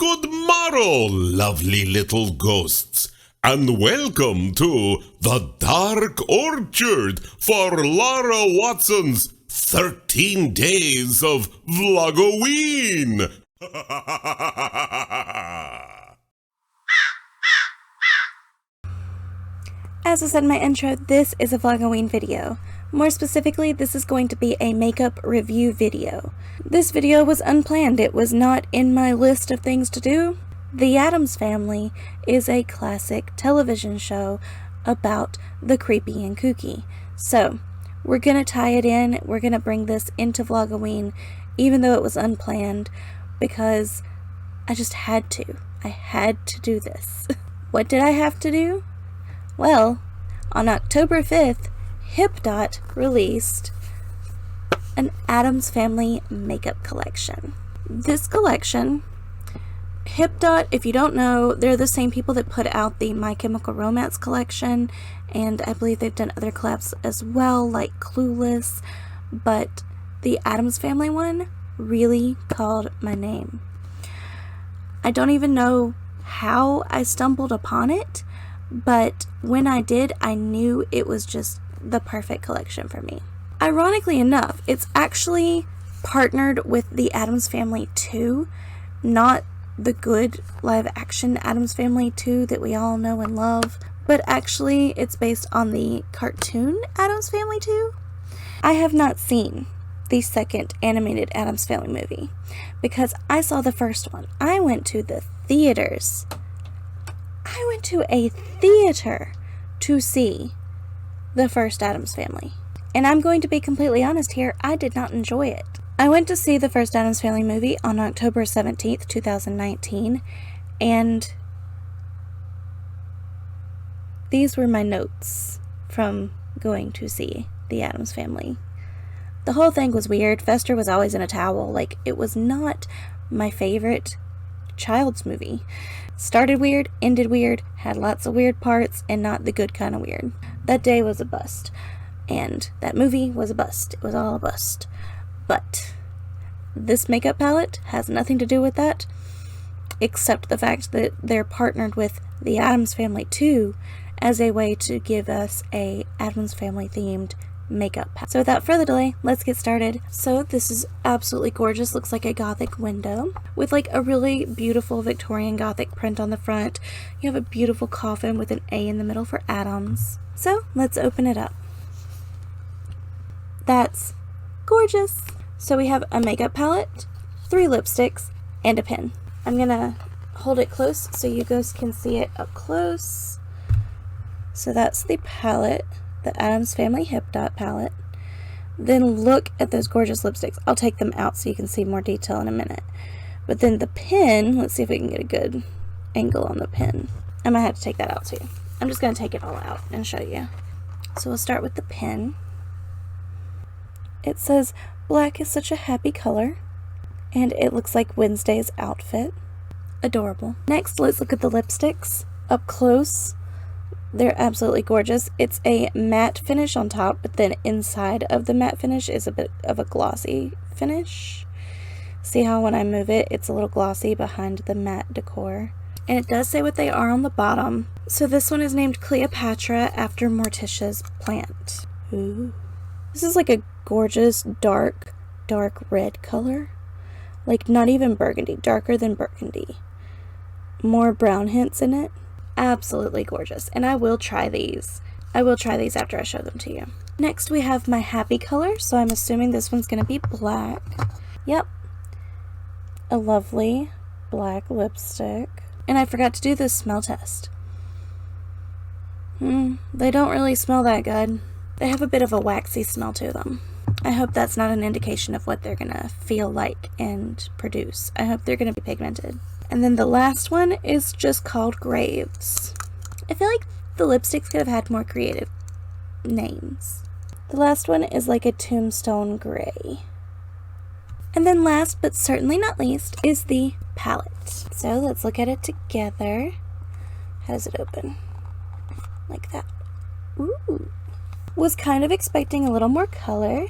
Good morrow, lovely little ghosts, and welcome to the Dark Orchard for Laura Watson's 13 Days of Vlogoween. As I said in my intro, this is a Vlogoween video. More specifically, this is going to be a makeup review video. This video was unplanned. It was not in my list of things to do. The Addams Family is a classic television show about the creepy and kooky. So, we're gonna tie it in. We're gonna bring this into Vlogoween, even though it was unplanned, because I just had to. I had to do this. What did I have to do? Well, on October 5th, Hipdot released an Addams Family makeup collection. This collection, Hipdot, if you don't know, they're the same people that put out the My Chemical Romance collection, and I believe they've done other collabs as well, like Clueless, but the Addams Family one really called my name. I don't even know how I stumbled upon it, but when I did, I knew it was just the perfect collection for me. Ironically enough, it's actually partnered with the Addams Family 2, not the good live-action Addams Family 2 that we all know and love, but actually it's based on the cartoon Addams Family 2. I have not seen the second animated Addams Family movie because I saw the first one. I went to the theaters. I went to a theater to see the first Addams Family. And I'm going to be completely honest here, I did not enjoy it. I went to see the first Addams Family movie on October 17th, 2019, and these were my notes from going to see the Addams Family. The whole thing was weird. Fester was always in a towel. Like, it was not my favorite child's movie. Started weird, ended weird, had lots of weird parts, and not the good kind of weird. That day was a bust. And that movie was a bust. It was all a bust. But this makeup palette has nothing to do with that, except the fact that they're partnered with the Addams Family 2 as a way to give us a Addams Family themed makeup palette. So without further delay, let's get started. So this is absolutely gorgeous. Looks like a gothic window with like a really beautiful Victorian gothic print on the front. You have a beautiful coffin with an A in the middle for Addams. So let's open it up. That's gorgeous. So we have a makeup palette, 3 lipsticks, and a pen. I'm gonna hold it close so you guys can see it up close. So that's the palette, the Addams Family Hipdot palette. Then look at those gorgeous lipsticks. I'll take them out so you can see more detail in a minute. But then the pen, let's see if we can get a good angle on the pen. I might have to take that out too. I'm just going to take it all out and show you. So we'll start with the pen. It says, "Black is such a happy color." And it looks like Wednesday's outfit. Adorable. Next, let's look at the lipsticks up close. They're absolutely gorgeous. It's a matte finish on top, but then inside of the matte finish is a bit of a glossy finish. See how when I move it, it's a little glossy behind the matte decor. And it does say what they are on the bottom. So this one is named Cleopatra after Morticia's plant. Ooh. This is like a gorgeous dark red color. Like not even burgundy, darker than burgundy. More brown hints in it. Absolutely gorgeous. And I will try these. I will try these after I show them to you. Next we have my happy color. So I'm assuming this one's going to be black. Yep. A lovely black lipstick. And I forgot to do the smell test. They don't really smell that good. They have a bit of a waxy smell to them. I hope that's not an indication of what they're gonna feel like and produce. I hope they're gonna be pigmented. And then the last one is just called Graves. I feel like the lipsticks could have had more creative names. The last one is like a tombstone gray. And then last but certainly not least is the palette. So let's look at it together. How does it open? Like that. Ooh. Was kind of expecting a little more color,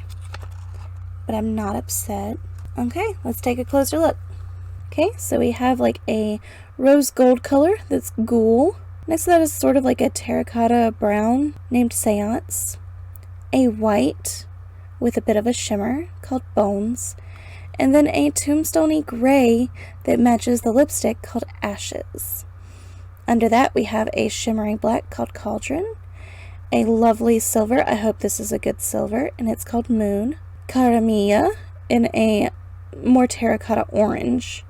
but I'm not upset. Okay, let's take a closer look. Okay, so we have like a rose gold color that's Ghoul. Next to that is sort of like a terracotta brown named Seance. A white with a bit of a shimmer called Bones. And then a tombstoney gray that matches the lipstick called Ashes. Under that we have a shimmery black called Cauldron. A lovely silver, I hope this is a good silver, and it's called Moon. Caramilla in a more terracotta orange.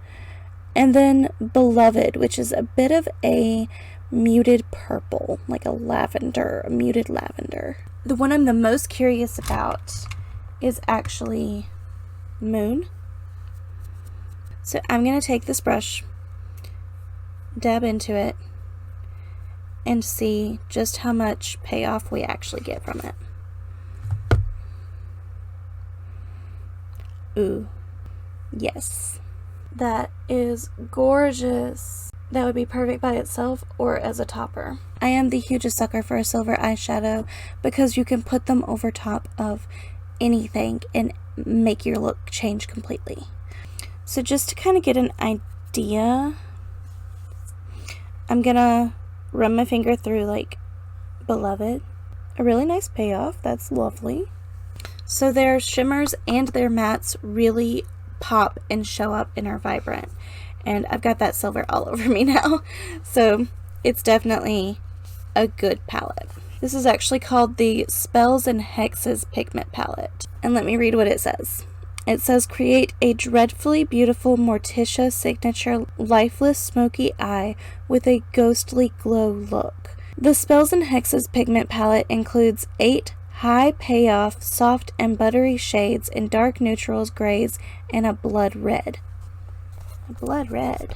And then Beloved, which is a bit of a muted purple, like a lavender, a muted lavender. The one I'm the most curious about is actually Moon. So I'm going to take this brush, dab into it, and see just how much payoff we actually get from it. Ooh, yes. That is gorgeous. That would be perfect by itself or as a topper. I am the hugest sucker for a silver eyeshadow because you can put them over top of anything and make your look change completely. So just to kind of get an idea, I'm gonna run my finger through like Beloved. A really nice payoff, that's lovely. So their shimmers and their mattes really pop and show up and are vibrant. And I've got that silver all over me now. So it's definitely a good palette. This is actually called the Spells and Hexes Pigment Palette. And let me read what it says. It says, create a dreadfully beautiful Morticia signature lifeless smoky eye with a ghostly glow look. The Spells and Hexes Pigment Palette includes 8 high payoff, soft and buttery shades in dark neutrals, grays, and a blood red. A blood red.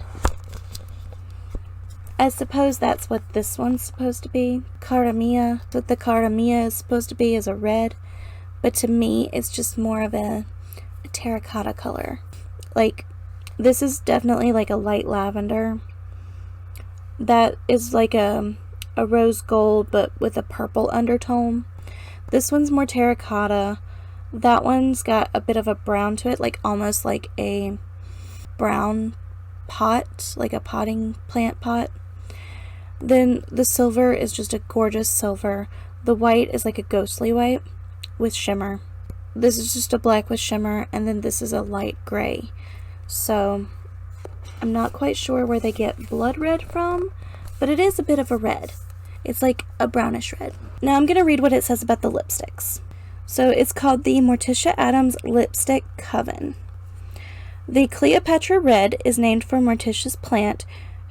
I suppose that's what this one's supposed to be. Caramilla. What the Caramilla is supposed to be is a red. But to me, it's just more of a terracotta color. Like, this is definitely like a light lavender. That is like a rose gold, but with a purple undertone. This one's more terracotta. That one's got a bit of a brown to it, like almost like a brown pot, like a potting plant pot. Then the silver is just a gorgeous silver. The white is like a ghostly white with shimmer. This is just a black with shimmer, and then this is a light gray. So I'm not quite sure where they get blood red from, but it is a bit of a red. It's like a brownish red. Now I'm going to read what it says about the lipsticks. So it's called the Morticia Addams Lipstick Coven. The Cleopatra Red is named for Morticia's plant,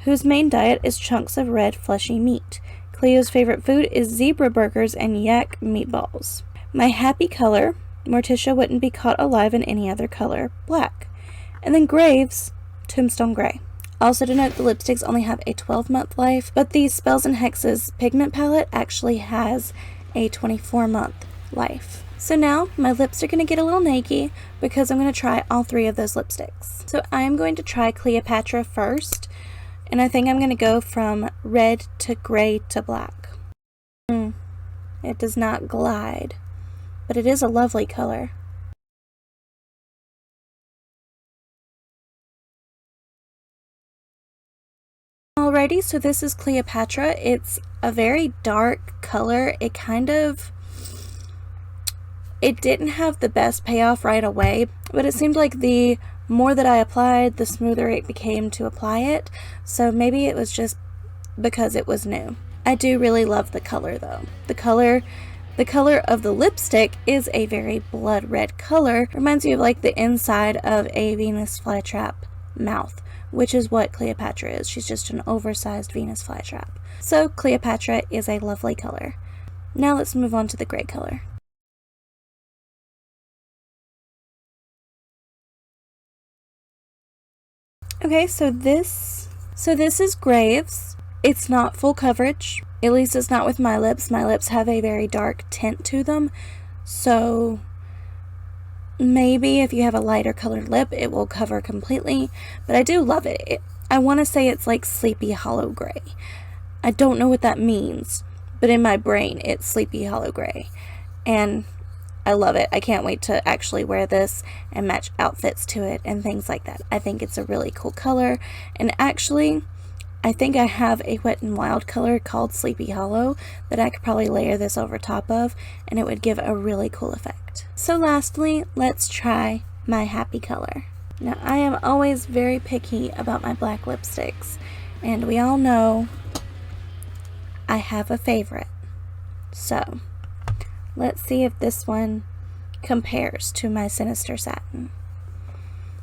whose main diet is chunks of red fleshy meat. Cleo's favorite food is zebra burgers and yak meatballs. My happy color, Morticia wouldn't be caught alive in any other color, black. And then Graves, Tombstone Gray. Also to note, the lipsticks only have a 12-month life, but the Spells and Hexes pigment palette actually has a 24-month life. So now my lips are going to get a little naked because I'm going to try all 3 of those lipsticks. So I'm going to try Cleopatra first, and I think I'm going to go from red to gray to black. It does not glide, but it is a lovely color. Alrighty, so this is Cleopatra. It's a very dark color. It didn't have the best payoff right away, but it seemed like the more that I applied, the smoother it became to apply it. So maybe it was just because it was new. I do really love the color though. The color of the lipstick is a very blood red color. Reminds you of like the inside of a Venus flytrap mouth, which is what Cleopatra is. She's just an oversized Venus flytrap. So Cleopatra is a lovely color. Now let's move on to the gray color. Okay, so this is Graves. It's not full coverage. At least it's not with my lips. My lips have a very dark tint to them. So maybe if you have a lighter colored lip, it will cover completely. But I do love it. I want to say it's like Sleepy Hollow Gray. I don't know what that means, but in my brain, it's Sleepy Hollow Gray. And I love it. I can't wait to actually wear this and match outfits to it and things like that. I think it's a really cool color. And actually, I think I have a Wet n Wild color called Sleepy Hollow that I could probably layer this over top of, and it would give a really cool effect. So lastly, let's try my happy color. Now, I am always very picky about my black lipsticks, and we all know I have a favorite. So, let's see if this one compares to my Sinister Satin.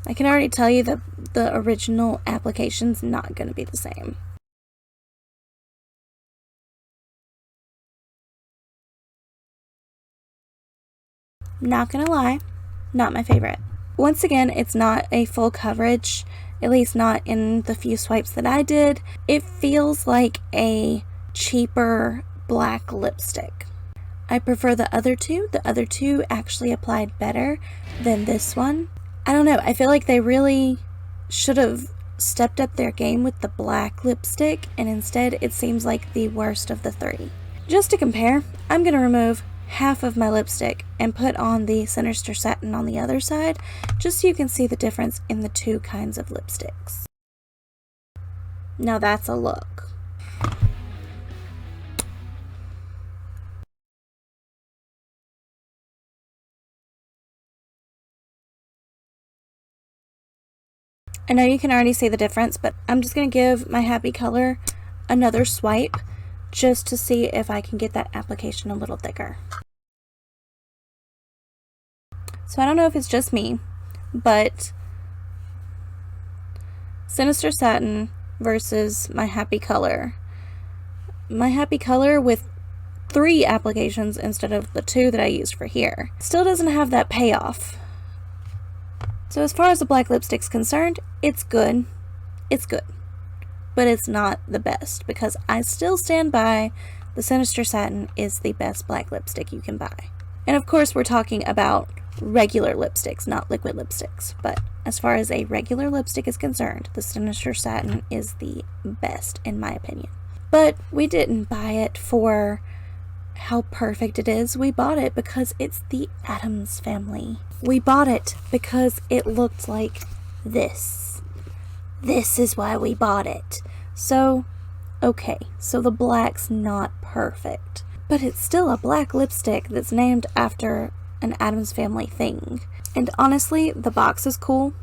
I can already tell you that the original application's not going to be the same. Not gonna lie, not my favorite. Once again, it's not a full coverage, at least not in the few swipes that I did. It feels like a cheaper black lipstick. I prefer the other two. The other two actually applied better than this one. I don't know, I feel like they really should have stepped up their game with the black lipstick, and instead it seems like the worst of the three. Just to compare, I'm gonna remove half of my lipstick and put on the Sinister Satin on the other side, just so you can see the difference in the two kinds of lipsticks. Now that's a look. I know you can already see the difference, but I'm just going to give my happy color another swipe just to see if I can get that application a little thicker. So I don't know if it's just me, but Sinister Satin versus my happy color. My happy color with 3 applications instead of the 2 that I used for here still doesn't have that payoff. So as far as the black lipstick's concerned, it's good. It's good. But it's not the best, because I still stand by the Sinister Satin is the best black lipstick you can buy. And of course we're talking about regular lipsticks, not liquid lipsticks. But as far as a regular lipstick is concerned, the Sinister Satin is the best in my opinion. But we didn't buy it for how perfect it is. We bought it because it's the Addams Family. We bought it because it looked like this. This is why we bought it. So, okay, so the black's not perfect, but it's still a black lipstick that's named after an Addams Family thing. And honestly, the box is cool.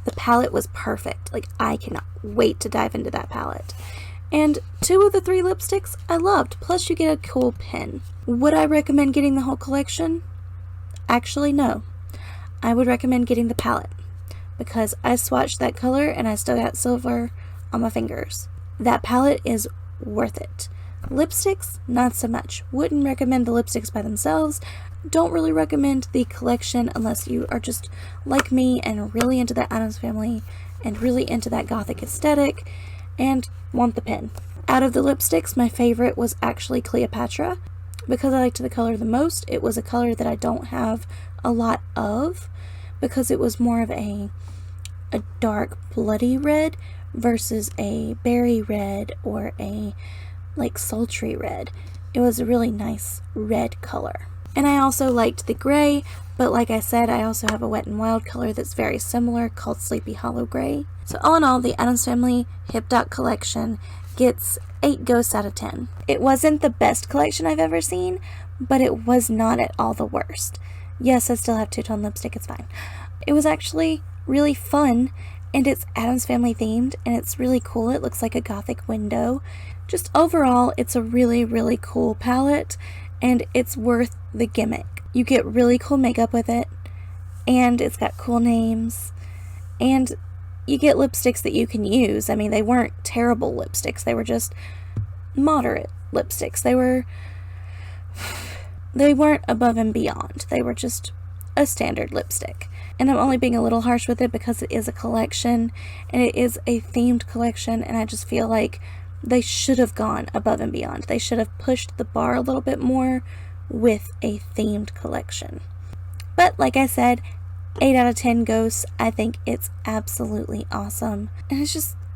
The palette was perfect. Like, I cannot wait to dive into that palette. And 2 of the 3 lipsticks I loved, plus you get a cool pin. Would I recommend getting the whole collection? Actually, no. I would recommend getting the palette, because I swatched that color and I still got silver on my fingers. That palette is worth it. Lipsticks, not so much. Wouldn't recommend the lipsticks by themselves. Don't really recommend the collection unless you are just like me and really into the Addams Family and really into that gothic aesthetic and want the pin. Out of the lipsticks, my favorite was actually Cleopatra, because I liked the color the most. It was a color that I don't have a lot of, because it was more of a dark bloody red versus a berry red or a like sultry red. It was a really nice red color. And I also liked the gray, but like I said, I also have a Wet n Wild color that's very similar called Sleepy Hollow Gray. So all in all, the Addams Family Hipdot collection gets 8 ghosts out of 10. It wasn't the best collection I've ever seen, but it was not at all the worst. Yes, I still have two-tone lipstick, it's fine. It was actually really fun, and it's Addams Family themed, and it's really cool. It looks like a gothic window. Just overall, it's a really, really cool palette, and it's worth the gimmick. You get really cool makeup with it, and it's got cool names, and you get lipsticks that you can use. I mean, they weren't terrible lipsticks. They were just moderate lipsticks. They weren't above and beyond. They were just a standard lipstick. And I'm only being a little harsh with it because it is a collection, and it is a themed collection, and I just feel like they should have gone above and beyond. They should have pushed the bar a little bit more with a themed collection. But like I said, 8 out of 10 ghosts. I think it's absolutely awesome. And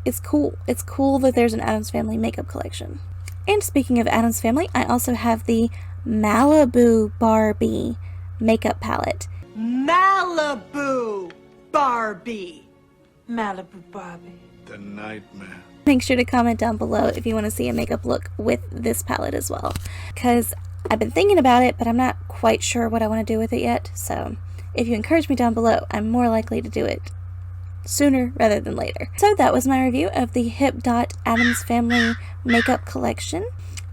it's cool. It's cool that there's an Addams Family makeup collection. And speaking of Addams Family, I also have the Malibu Barbie makeup palette. Malibu Barbie. Malibu Barbie. The nightmare. Make sure to comment down below if you want to see a makeup look with this palette as well, because I've been thinking about it, but I'm not quite sure what I want to do with it yet. So if you encourage me down below, I'm more likely to do it sooner rather than later. So that was my review of the Hipdot Addams Family makeup collection.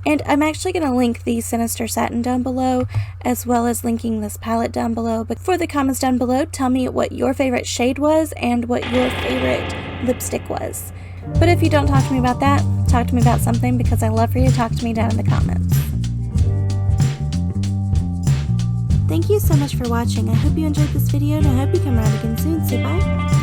And I'm actually going to link the Sinister Satin down below, as well as linking this palette down below. But for the comments down below, tell me what your favorite shade was and what your favorite lipstick was. But if you don't talk to me about that, talk to me about something, because I love for you to talk to me down in the comments. Thank you so much for watching. I hope you enjoyed this video, and I hope you come around again soon. So bye!